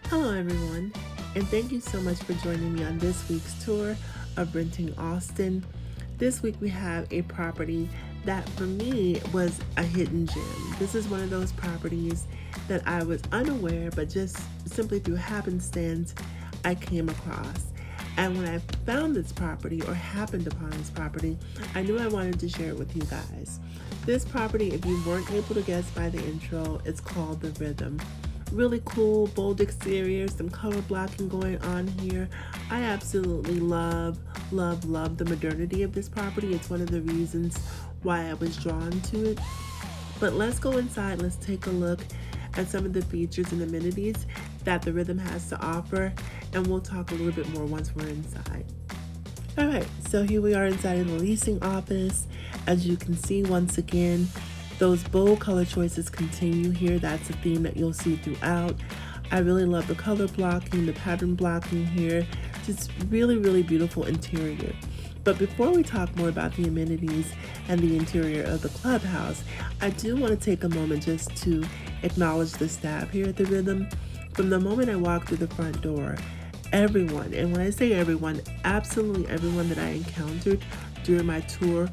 Hello, everyone, and thank you so much for joining me on this week's tour of Renting Austin. This week we have a property that for me was a hidden gem. This is one of those properties that I was unaware, but just simply through happenstance, I came across. And when I found this property or happened upon this property, I knew I wanted to share it with you guys. This property, if you weren't able to guess by the intro, it's called The Rhythm. Really cool, bold exterior, some color blocking going on here. I absolutely love the modernity of this property. It's one of the reasons why I was drawn to it. But let's go inside, let's take a look at some of the features and amenities that The Rhythm has to offer, and we'll talk a little bit more once we're inside. All right, so here we are inside of the leasing office. As you can see, once again, those bold color choices continue here. That's a theme that you'll see throughout. I really love the color blocking, the pattern blocking here. Just really beautiful interior. But before we talk more about the amenities and the interior of the clubhouse, I do want to take a moment just to acknowledge the staff here at The Rhythm. From the moment I walked through the front door, everyone, and when I say everyone, absolutely everyone that I encountered during my tour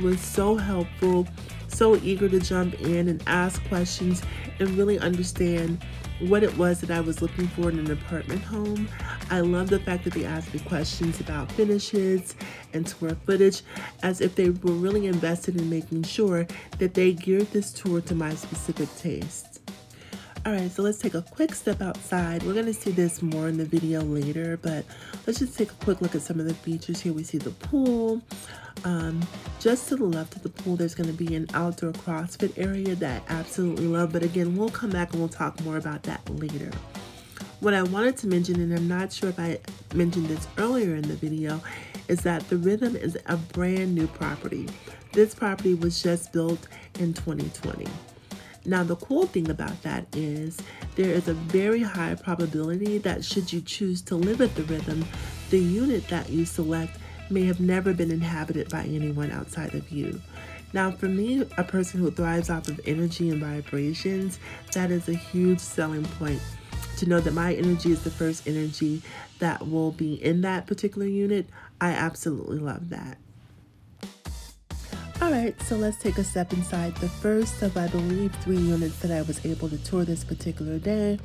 was so helpful, so eager to jump in and ask questions and really understand what it was that I was looking for in an apartment home. I love the fact that they asked me questions about finishes and square footage as if they were really invested in making sure that they geared this tour to my specific tastes. All right, so let's take a quick step outside. We're gonna see this more in the video later, but let's just take a quick look at some of the features here. We see the pool. Just to the left of the pool, there's gonna be an outdoor CrossFit area that I absolutely love, but again, we'll come back and we'll talk more about that later. What I wanted to mention, and I'm not sure if I mentioned this earlier in the video, is that The Rhythm is a brand new property. This property was just built in 2020. Now, the cool thing about that is there is a very high probability that should you choose to live at The Rhythm, the unit that you select may have never been inhabited by anyone outside of you. Now, for me, a person who thrives off of energy and vibrations, that is a huge selling point. To know that my energy is the first energy that will be in that particular unit, I absolutely love that. All right, so let's take a step inside the first of, I believe, 3 units that I was able to tour this particular day.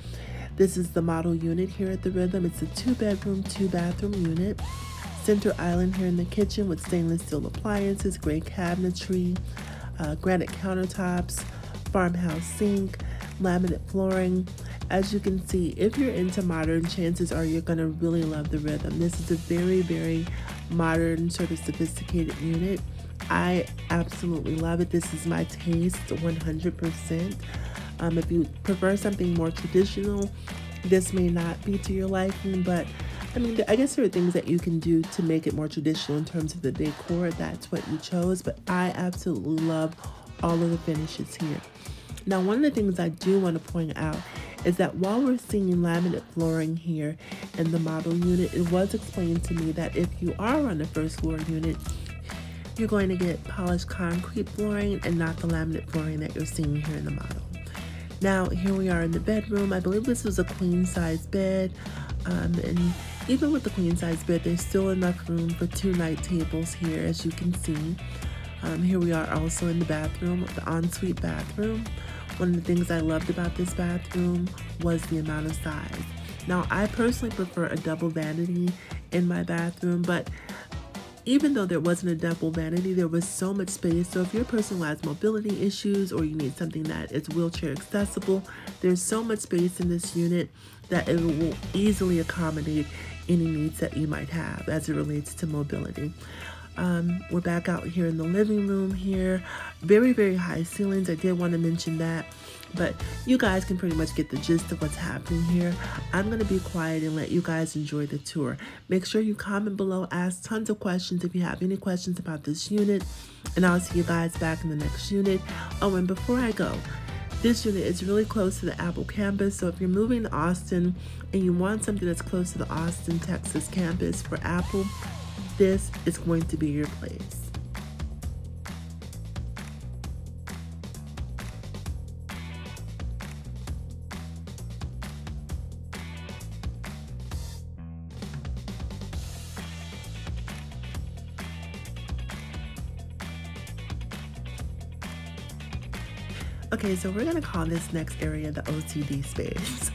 This is the model unit here at The Rhythm. It's a 2-bedroom, 2-bathroom unit. Center island here in the kitchen with stainless steel appliances, gray cabinetry, granite countertops, farmhouse sink, laminate flooring. As you can see, if you're into modern, chances are you're gonna really love The Rhythm. This is a very modern, sort of sophisticated unit. I absolutely love it. This is my taste 100%. If you prefer something more traditional, this may not be to your liking, but I mean, I guess there are things that you can do to make it more traditional in terms of the decor. That's what you chose, but I absolutely love all of the finishes here. Now, one of the things I do want to point out is that while we're seeing laminate flooring here in the model unit, it was explained to me that if you are on the first floor unit, you're going to get polished concrete flooring and not the laminate flooring that you're seeing here in the model. Now, here we are in the bedroom. I believe this was a queen size bed. And even with the queen size bed, there's still enough room for 2 night tables here, as you can see. Here we are also in the bathroom, the ensuite bathroom. One of the things I loved about this bathroom was the amount of size. Now, I personally prefer a double vanity in my bathroom, but even though there wasn't a double vanity, there was so much space. So if you're a person who has mobility issues or you need something that is wheelchair accessible, there's so much space in this unit that it will easily accommodate any needs that you might have as it relates to mobility. We're back out here in the living room here. Very high ceilings. I did want to mention that, but you guys can pretty much get the gist of what's happening here. I'm going to be quiet and let you guys enjoy the tour. Make sure you comment below, ask tons of questions if you have any questions about this unit, and I'll see you guys back in the next unit. Oh, and before I go, this unit is really close to the Apple campus, so if you're moving to Austin and you want something that's close to the Austin, Texas campus for Apple, this is going to be your place. Okay, so we're gonna call this next area the OCD space.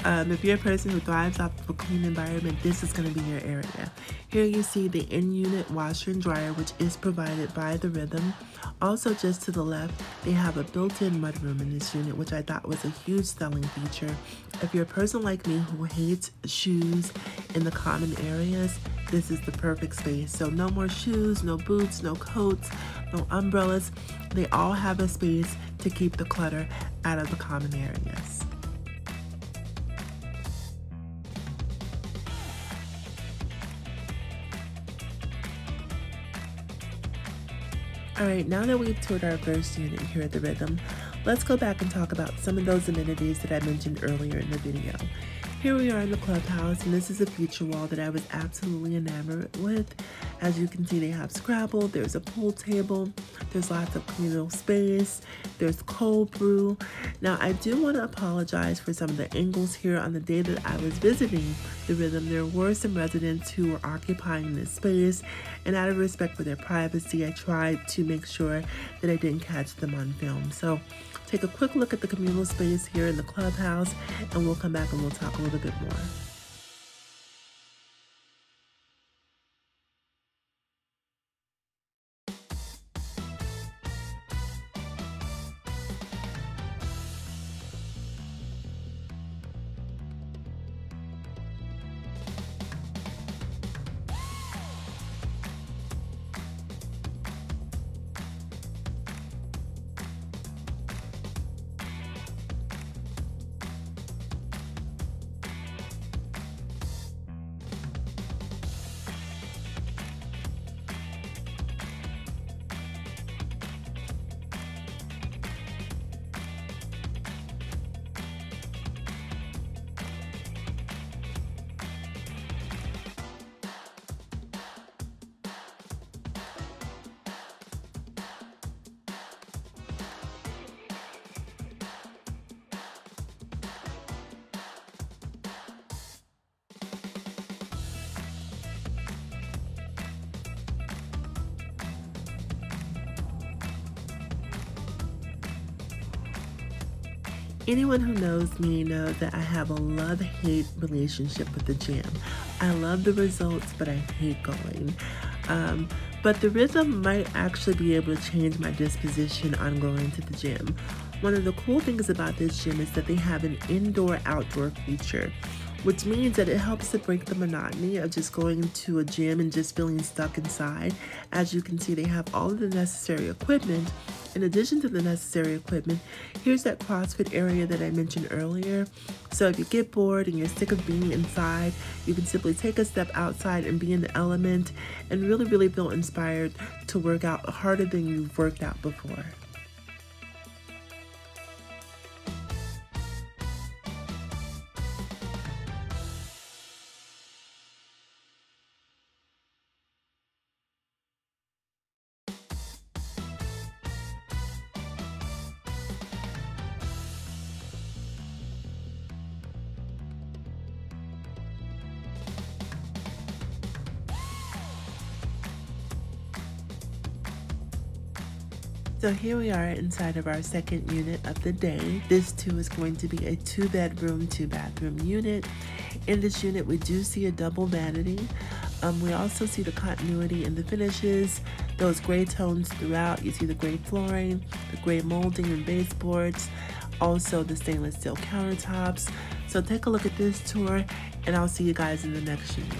If you're a person who thrives off of a clean environment, this is gonna be your area. Here you see the in-unit washer and dryer, which is provided by the Rhythm. Also, just to the left, they have a built-in mudroom in this unit, which I thought was a huge selling feature. If you're a person like me who hates shoes in the common areas, this is the perfect space. So no more shoes, no boots, no coats, no umbrellas. They all have a space to keep the clutter out of the common areas. All right, now that we've toured our first unit here at the Rhythm, let's go back and talk about some of those amenities that I mentioned earlier in the video. Here we are in the clubhouse, and this is a feature wall that I was absolutely enamored with. As you can see, they have Scrabble, there's a pool table, there's lots of communal space, there's cold brew. Now, I do want to apologize for some of the angles here. On the day that I was visiting the Rhythm, there were some residents who were occupying this space, and out of respect for their privacy, I tried to make sure that I didn't catch them on film. So take a quick look at the communal space here in the clubhouse, and we'll come back and we'll talk a little bit more. Anyone who knows me knows that I have a love-hate relationship with the gym. I love the results, but I hate going. But the Rhythm might actually be able to change my disposition on going to the gym. One of the cool things about this gym is that they have an indoor-outdoor feature, which means that it helps to break the monotony of just going to a gym and just feeling stuck inside. As you can see, they have all of the necessary equipment. In addition to the necessary equipment, here's that CrossFit area that I mentioned earlier. So if you get bored and you're sick of being inside, you can simply take a step outside and be in the element and really feel inspired to work out harder than you've worked out before. So here we are inside of our second unit of the day. This too is going to be a 2-bedroom, 2-bathroom unit. In this unit, we do see a double vanity. We also see the continuity in the finishes, those gray tones throughout. You see the gray flooring, the gray molding and baseboards, also the stainless steel countertops. So take a look at this tour, and I'll see you guys in the next unit.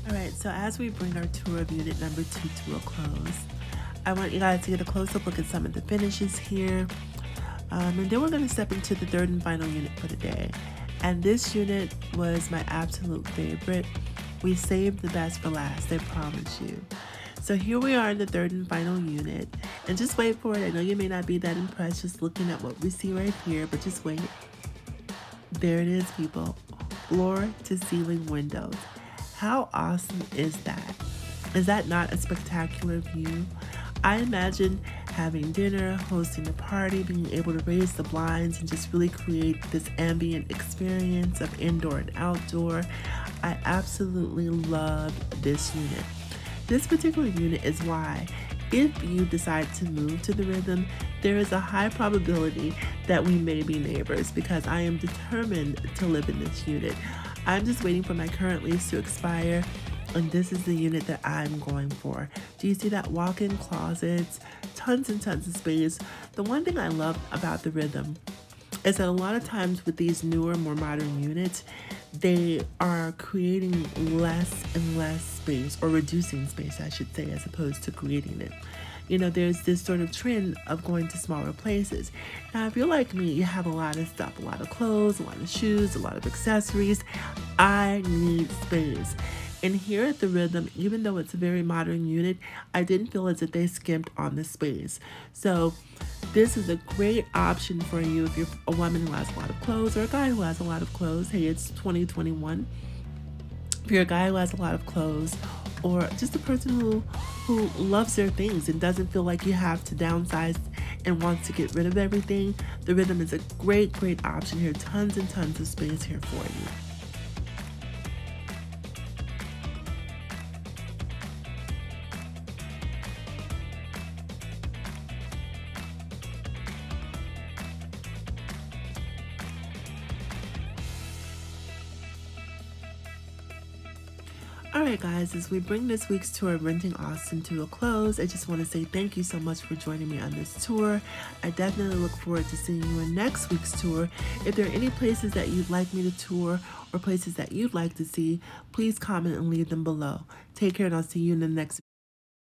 All right, so as we bring our tour of unit number 2 to a close, I want you guys to get a close-up look at some of the finishes here. And then we're going to step into the third and final unit for the day. And this unit was my absolute favorite. We saved the best for last, I promise you. So here we are in the third and final unit. And just wait for it. I know you may not be that impressed just looking at what we see right here, but just wait. There it is, people. Floor to ceiling windows. How awesome is that? Is that not a spectacular view? I imagine having dinner, hosting a party, being able to raise the blinds and just really create this ambient experience of indoor and outdoor. I absolutely love this unit. This particular unit is why, if you decide to move to the Rhythm, there is a high probability that we may be neighbors because I am determined to live in this unit. I'm just waiting for my current lease to expire, and this is the unit that I'm going for. Do you see that? Walk-in closets, tons and tons of space. The one thing I love about the Rhythm is that a lot of times with these newer, more modern units, they are creating less and less space, or reducing space, I should say, as opposed to creating it. You know, there's this sort of trend of going to smaller places. Now, if you're like me, you have a lot of stuff, a lot of clothes, a lot of shoes, a lot of accessories. I need space. And here at the Rhythm, even though it's a very modern unit, I didn't feel as if they skimped on the space. So this is a great option for you if you're a woman who has a lot of clothes, or a guy who has a lot of clothes. Hey, it's 2021. If you're a guy who has a lot of clothes, or just a person who loves their things and doesn't feel like you have to downsize and wants to get rid of everything, the Rhythm is a great, great option here. Tons and tons of space here for you. Alright guys, as we bring this week's tour of Renting Austin to a close, I just want to say thank you so much for joining me on this tour. I definitely look forward to seeing you in next week's tour. If there are any places that you'd like me to tour, or places that you'd like to see, please comment and leave them below. Take care, and I'll see you in the next